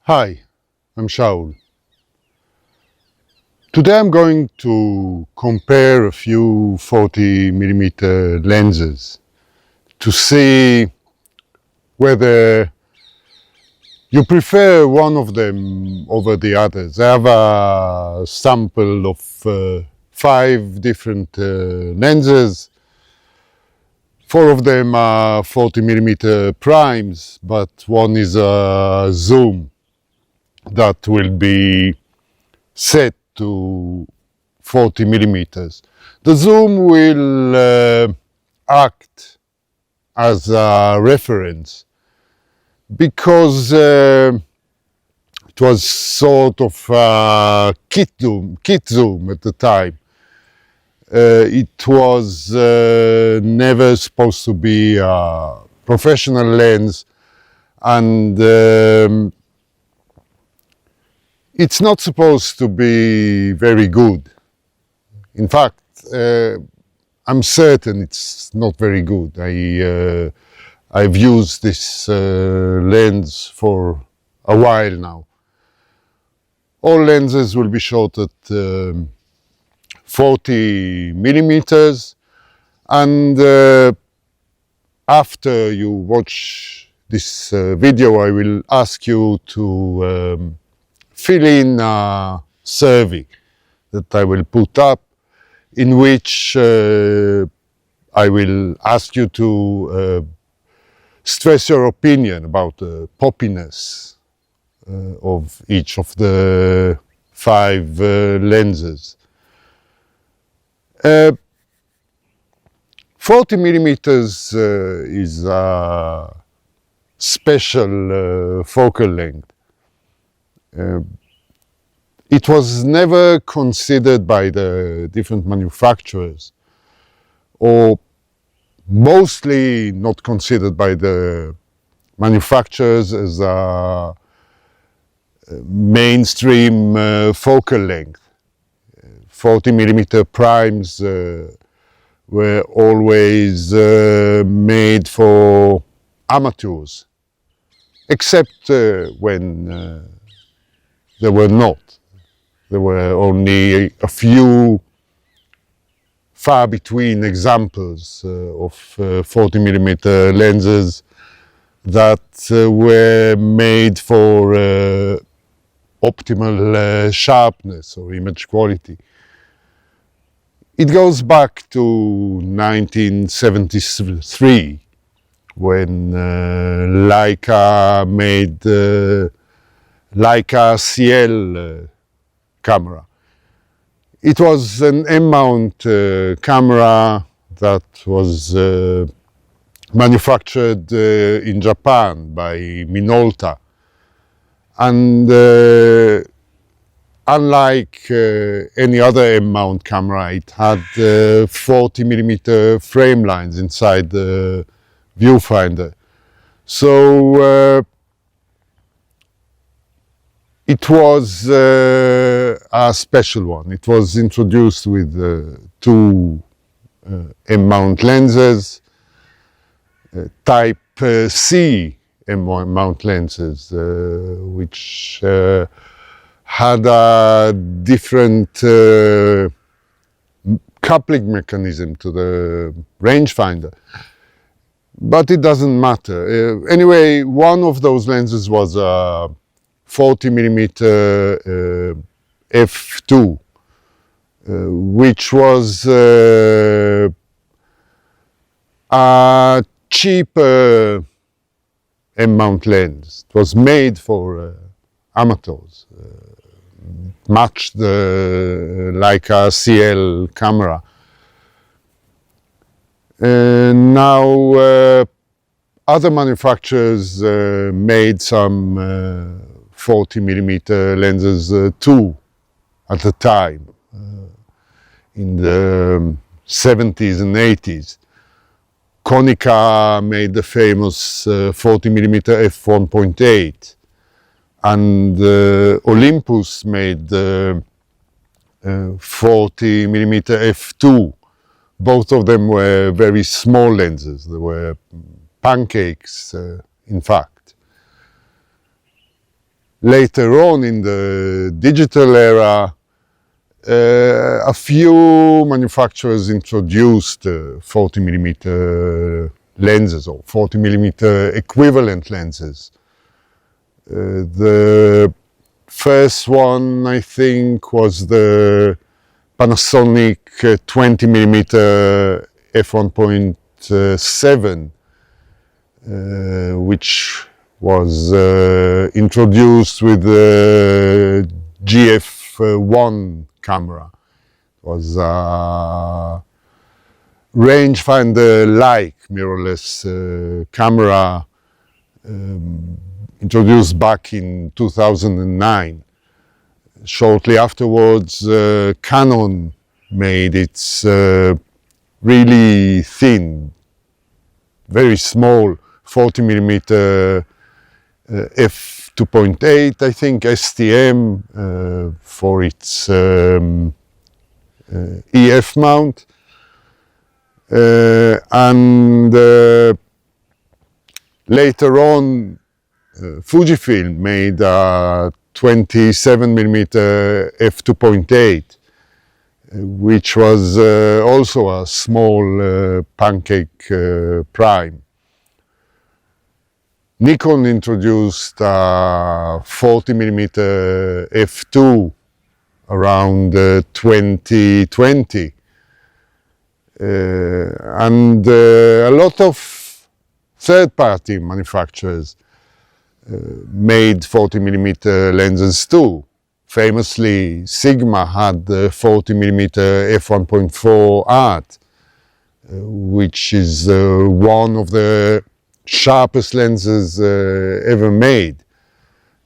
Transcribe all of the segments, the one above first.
Hi, I'm Shaul. Today I'm going to compare a few 40mm lenses to see whether you prefer one of them over the others. I have a sample of 5 different lenses. 4 of them are 40mm primes, but one is a zoom that will be set to 40mm. The zoom will act as a reference because it was sort of a kit zoom at the time. It was never supposed to be a professional lens, and it's not supposed to be very good. In fact, I'm certain it's not very good. I've used this lens for a while now. All lenses will be shot at 40mm, and after you watch this video, I will ask you to fill in a survey that I will put up, in which I will ask you to stress your opinion about the poppiness of each of the 5 lenses. 40mm is a special focal length. It was never considered by the different manufacturers, or mostly not considered by the manufacturers as a mainstream focal length. 40mm primes were always made for amateurs, except when they were not. There were only a few far between examples of 40mm lenses that were made for optimal sharpness or image quality. It goes back to 1973, when Leica made Leica CL camera. It was an M-mount camera that was manufactured in Japan by Minolta, and unlike any other M-mount camera, it had 40mm frame lines inside the viewfinder. So it was a special one. It was introduced with 2 M-mount lenses, type C M-mount lenses, which had a different coupling mechanism to the rangefinder. But it doesn't matter. Anyway, one of those lenses was a 40mm f2, which was a cheaper M-mount lens. It was made for amateurs, matched the Leica CL camera. Now other manufacturers made some 40mm lenses too at the time, in the 70s and 80s. Konica made the famous 40mm f1.8, and Olympus made the 40mm f2. Both of them were very small lenses. They were pancakes, in fact. later on in the digital era, a few manufacturers introduced 40 millimeter lenses or 40 millimeter equivalent lenses. The first one, I think, was the Panasonic 20 millimeter f1.7, which was introduced with the GF1 camera. It was a rangefinder-like mirrorless camera introduced back in 2009. Shortly afterwards, Canon made its really thin, very small 40 millimeter f2.8, I think, STM for its EF mount. And later on, Fujifilm made a 27 millimeter f2.8, which was also a small pancake prime. Nikon introduced a 40 millimeter f2 around 2020. And a lot of third-party manufacturers made 40 millimeter lenses too. Famously, Sigma had the 40 millimeter f1.4 art, which is one of the sharpest lenses ever made.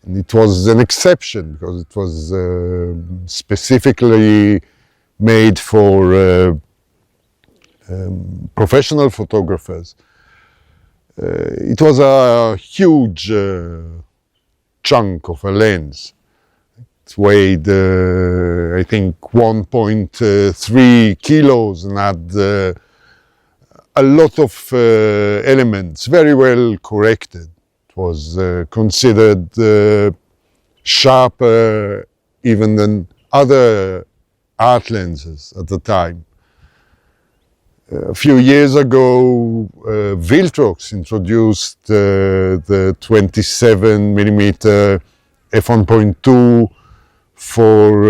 And it was an exception because it was specifically made for professional photographers. It was a huge chunk of a lens. It weighed, I think, 1.3 kilos and had a lot of elements, very well corrected. It was considered sharper even than other art lenses at the time. A few years ago, Viltrox introduced the 27 millimeter f1.2 for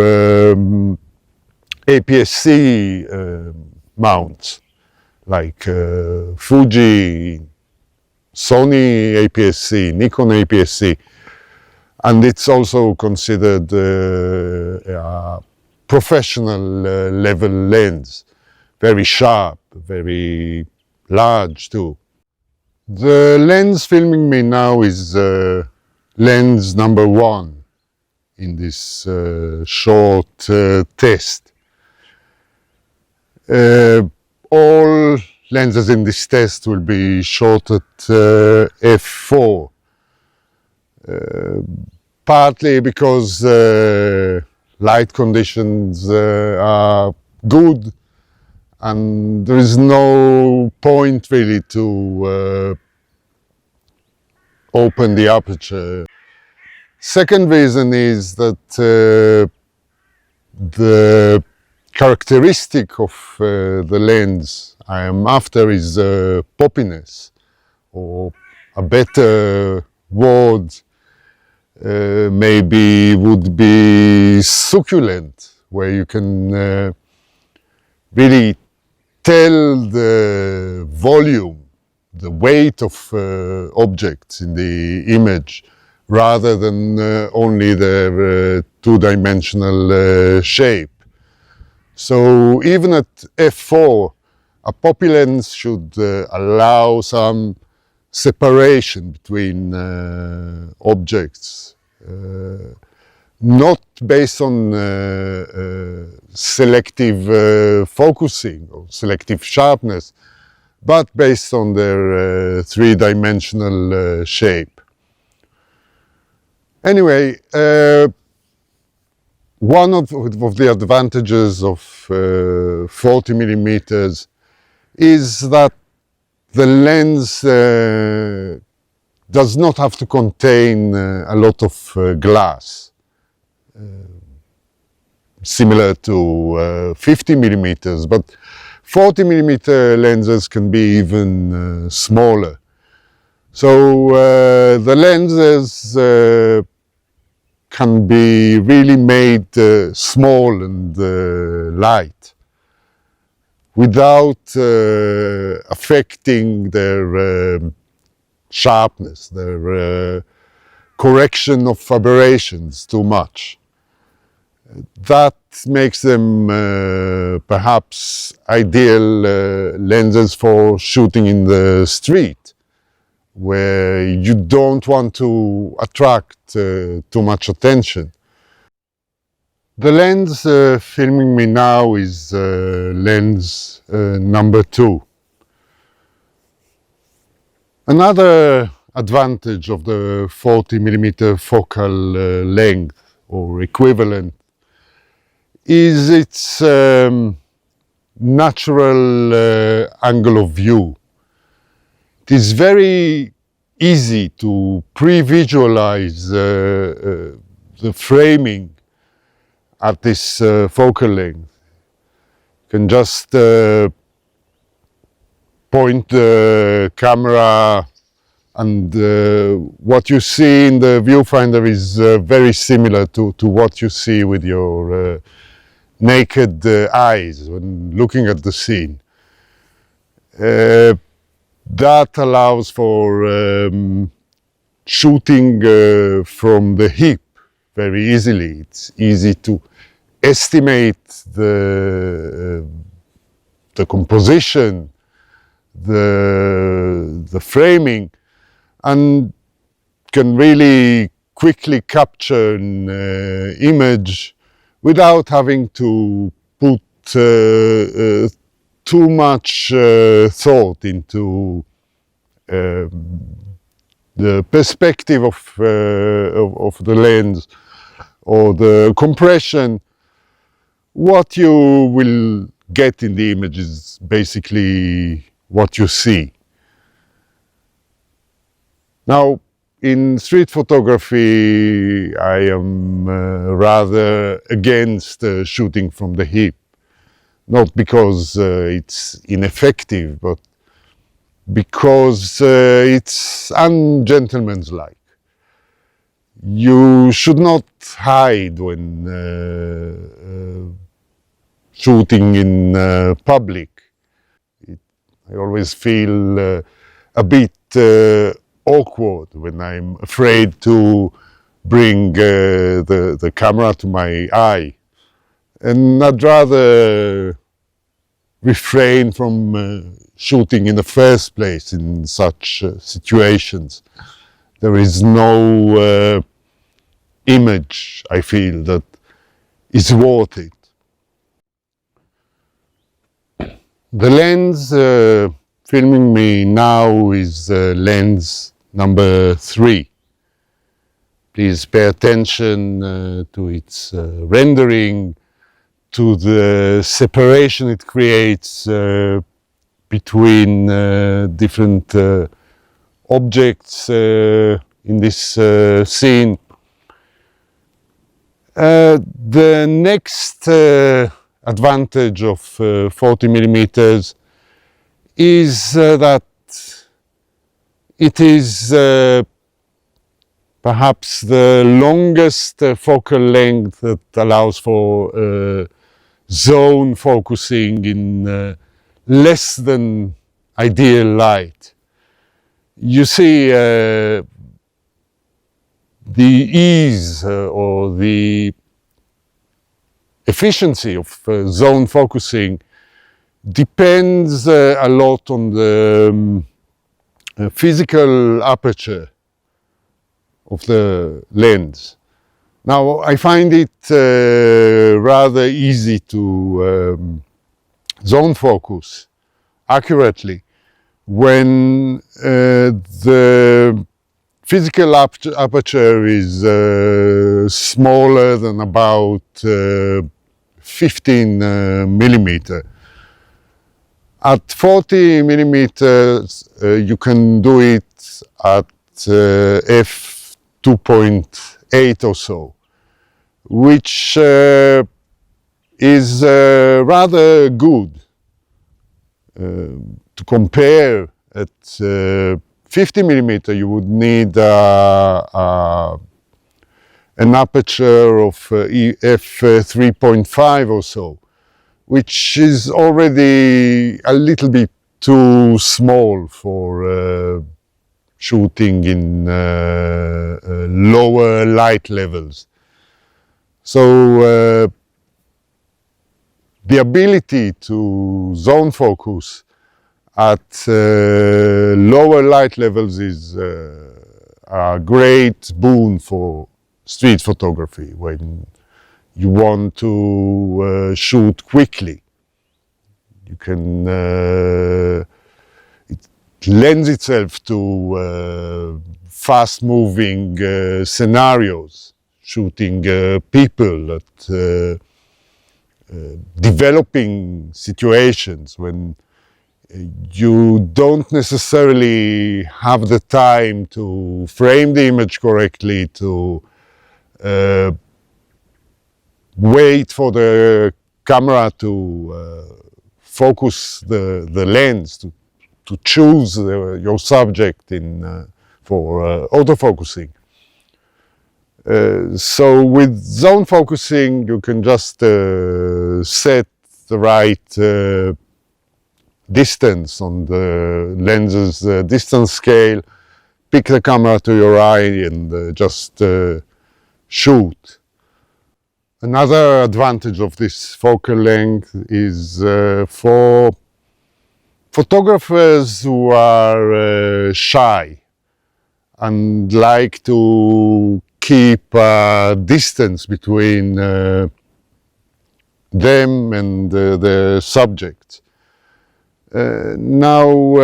APS-C mounts, like Fuji, Sony APS-C, Nikon APS-C, and it's also considered a professional level lens, very sharp, very large too. The lens filming me now is lens number 1 in this short test. All lenses in this test will be shot at f4, partly because light conditions are good and there is no point really to open the aperture. Second reason is that the characteristic of the lens I am after is poppiness, or a better word maybe would be succulent, where you can really tell the volume, the weight of objects in the image, rather than only their two-dimensional shape. So even at f4, a poppy lens should allow some separation between objects, not based on selective focusing or selective sharpness, but based on their three-dimensional shape. Anyway, one of the advantages of 40 millimeters is that the lens does not have to contain a lot of glass, similar to 50 millimeters, but 40 millimeter lenses can be even smaller. So the lenses can be really made small and light without affecting their sharpness, their correction of aberrations too much. That makes them perhaps ideal lenses for shooting in the street, where you don't want to attract too much attention. The lens filming me now is lens number 2. Another advantage of the 40 millimeter focal length or equivalent is its natural angle of view. It is very easy to pre-visualize the framing at this focal length. You can just point the camera, and what you see in the viewfinder is very similar to what you see with your naked eyes when looking at the scene. That allows for shooting from the hip very easily. It's easy to estimate the composition, the framing, and can really quickly capture an image without having to put too much thought into the perspective of the lens or the compression. What you will get in the image is basically what you see. Now, in street photography, I am rather against shooting from the hip. Not because it's ineffective, but because it's ungentlemanlike. You should not hide when shooting in public. I always feel a bit awkward when I'm afraid to bring the camera to my eye. And I'd rather refrain from shooting in the first place in such situations. There is no image, I feel, that is worth it. The lens filming me now is lens number 3. Please pay attention to its rendering, to the separation it creates between different objects in this scene. The next advantage of 40 millimeters is that it is perhaps the longest focal length that allows for zone focusing in less than ideal light. You see the ease or the efficiency of zone focusing depends a lot on the physical aperture of the lens. Now, I find it rather easy to zone focus accurately when the physical aperture is smaller than about 15 millimeter. At 40 millimeters, you can do it at f2.8 or so, which is rather good. To compare, at 50 millimeter, you would need an aperture of f3.5 or so, which is already a little bit too small for shooting in lower light levels. So the ability to zone focus at lower light levels is a great boon for street photography when you want to shoot quickly. You can, it lends itself to fast-moving scenarios, shooting people at developing situations when you don't necessarily have the time to frame the image correctly, to wait for the camera to focus the lens, to choose your subject for autofocusing. So with zone focusing, you can just set the right distance on the lens's distance scale, pick the camera to your eye and just shoot. Another advantage of this focal length is for photographers who are shy and like to keep a distance between them and the subject. Now,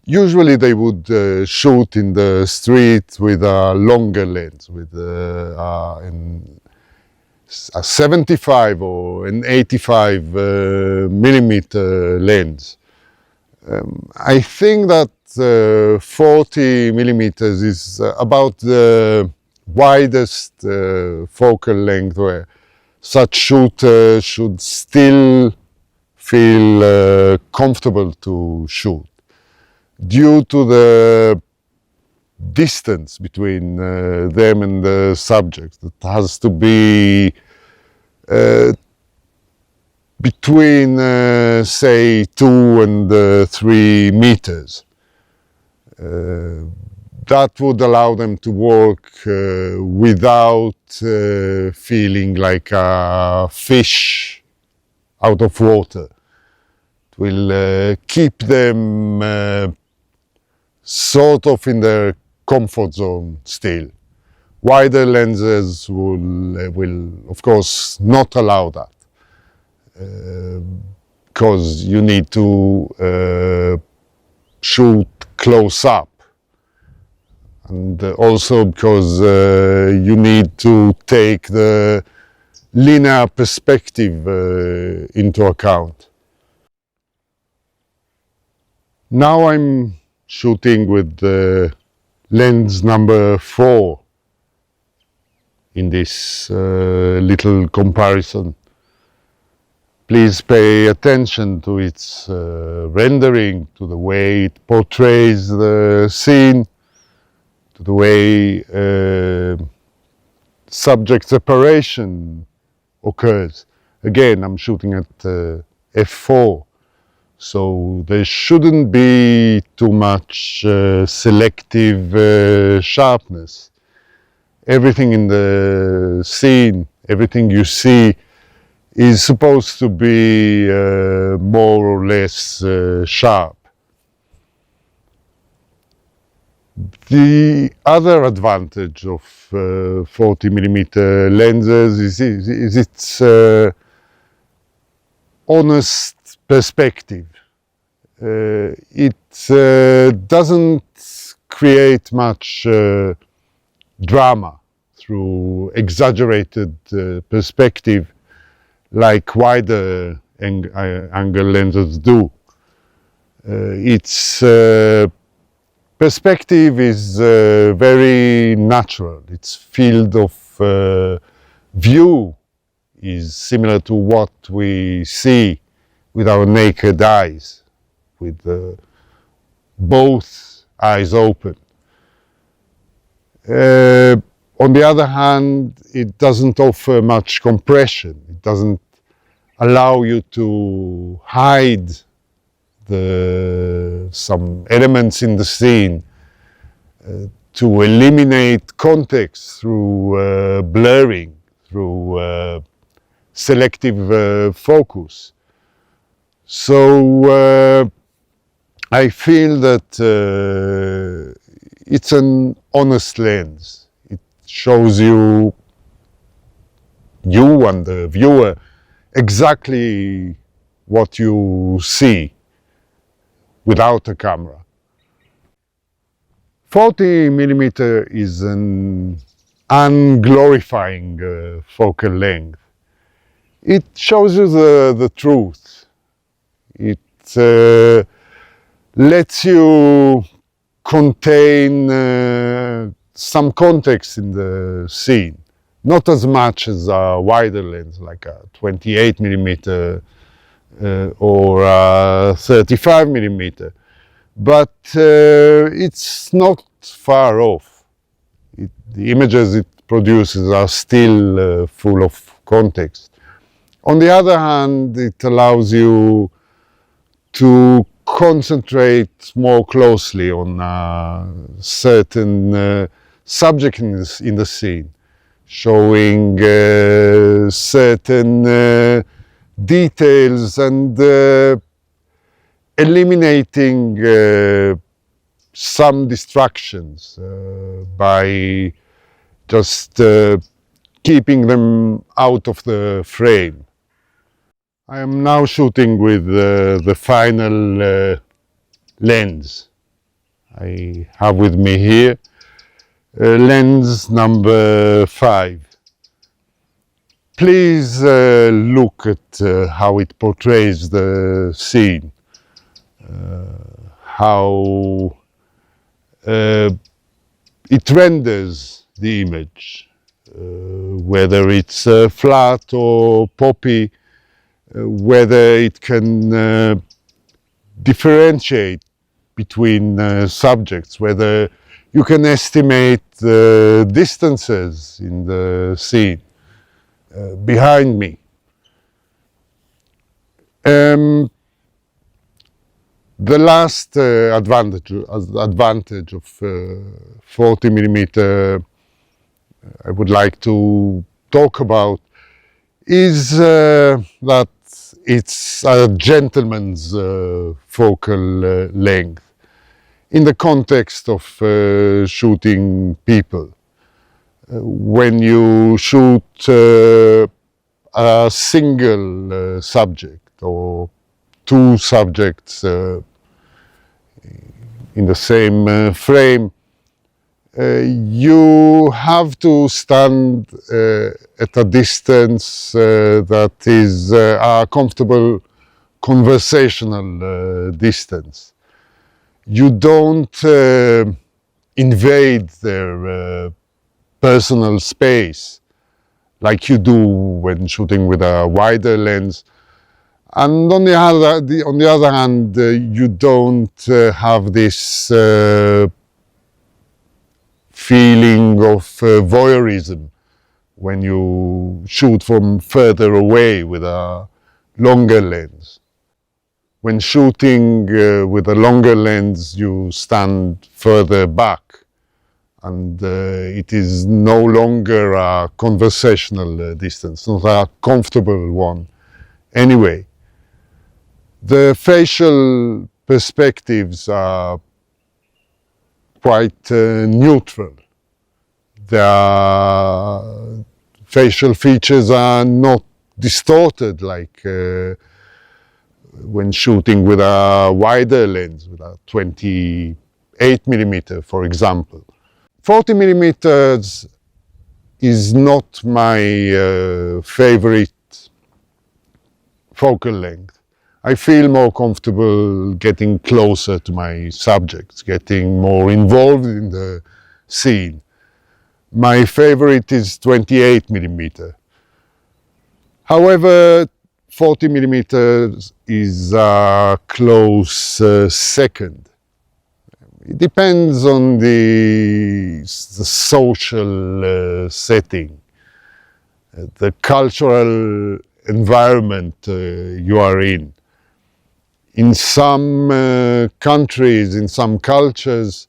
usually they would shoot in the street with a longer lens, with a 75 or an 85 millimeter lens. I think that 40 millimeters is about the widest focal length where such shooters should still feel comfortable to shoot, due to the distance between them and the subject. It has to be between, say, 2 and 3 meters. That would allow them to work without feeling like a fish out of water. It will keep them sort of in their comfort zone still. Wider lenses will of course not allow that, because you need to shoot close up, and also because you need to take the linear perspective into account. Now I'm shooting with the lens number 4 in this little comparison. Please pay attention to its rendering, to the way it portrays the scene, to the way subject separation occurs. Again, I'm shooting at f4. So there shouldn't be too much selective sharpness. Everything in the scene, everything you see, is supposed to be more or less sharp. The other advantage of 40 millimeter lenses is its honest perspective. It doesn't create much drama through exaggerated perspective like wider angle lenses do. It's perspective is very natural. Its field of view is similar to what we see with our naked eyes, with both eyes open. On the other hand, it doesn't offer much compression. It doesn't allow you to hide some elements in the scene, to eliminate context through blurring, through selective focus. So I feel that it's an honest lens. It shows you and the viewer exactly what you see without a camera. 40mm is an unglorifying focal length. It shows you the truth. It lets you contain some context in the scene. Not as much as a wider lens like a 28mm or a 35mm, but it's not far off. The images it produces are still full of context. On the other hand, it allows you to concentrate more closely on a certain subject in the scene, showing certain details and eliminating some distractions by just keeping them out of the frame. I am now shooting with the final lens I have with me here, lens number 5. Please look at how it portrays the scene, how it renders the image, whether it's flat or poppy, whether it can differentiate between subjects, whether you can estimate the distances in the scene behind me. The last advantage of 40mm I would like to talk about is that it's a gentleman's focal length in the context of shooting people. When you shoot a single subject or two subjects in the same frame, you have to stand at a distance that is a comfortable conversational distance. You don't invade their personal space like you do when shooting with a wider lens. And on the other hand, you don't have this feeling of voyeurism when you shoot from further away with a longer lens. When shooting with a longer lens, you stand further back, and it is no longer a conversational distance, not a comfortable one. Anyway, the facial perspectives are quite neutral. The facial features are not distorted like when shooting with a wider lens, with a 28mm, for example. 40mm is not my favorite focal length. I feel more comfortable getting closer to my subjects, getting more involved in the scene. My favorite is 28 millimeter. However, 40 millimeters is a close second. It depends on the social setting, the cultural environment you are in. In some countries, in some cultures,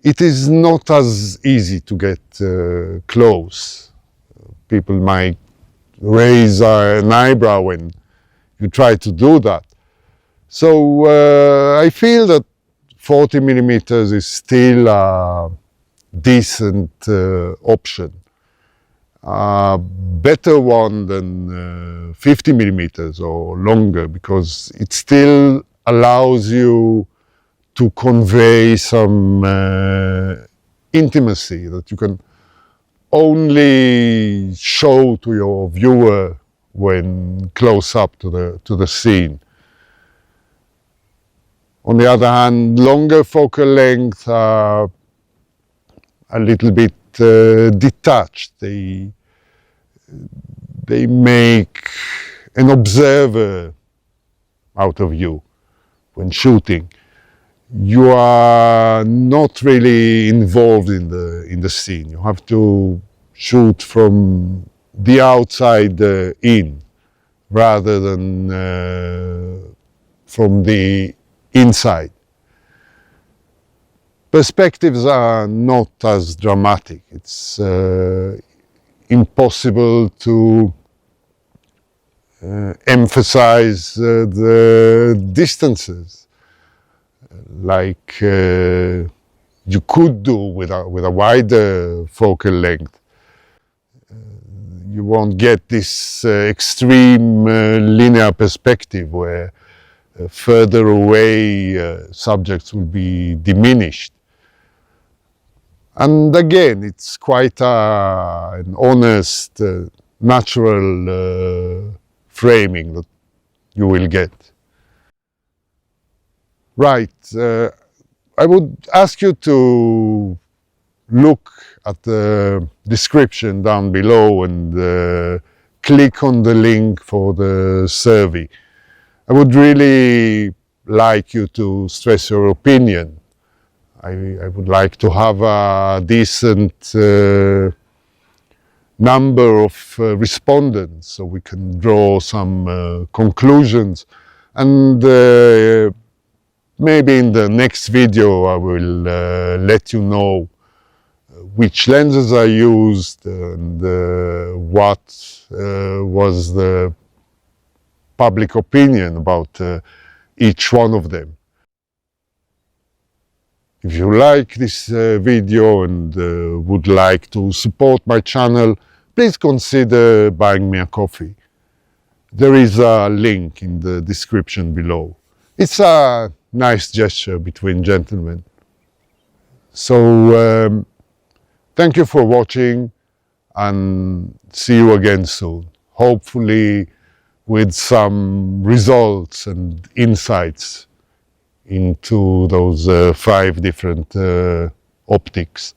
it is not as easy to get close. People might raise an eyebrow when you try to do that. So I feel that 40 millimeters is still a decent option. A better one than 50 millimeters or longer, because it still allows you to convey some intimacy that you can only show to your viewer when close up to the scene. On the other hand, longer focal length are a little bit detached. They make an observer out of you when shooting. You are not really involved in the scene. You have to shoot from the outside in, rather than from the inside. Perspectives are not as dramatic. It's impossible to emphasize the distances like you could do with a wider focal length. You won't get this extreme linear perspective where further away subjects will be diminished. And again, it's quite an honest, natural framing that you will get. Right, I would ask you to look at the description down below and click on the link for the survey. I would really like you to stress your opinion. I would like to have a decent number of respondents so we can draw some conclusions. And maybe in the next video I will let you know which lenses I used and what was the public opinion about each one of them. If you like this video and would like to support my channel, please consider buying me a coffee. There is a link in the description below. It's a nice gesture between gentlemen. So thank you for watching and see you again soon. Hopefully with some results and insights into those 5 different optics.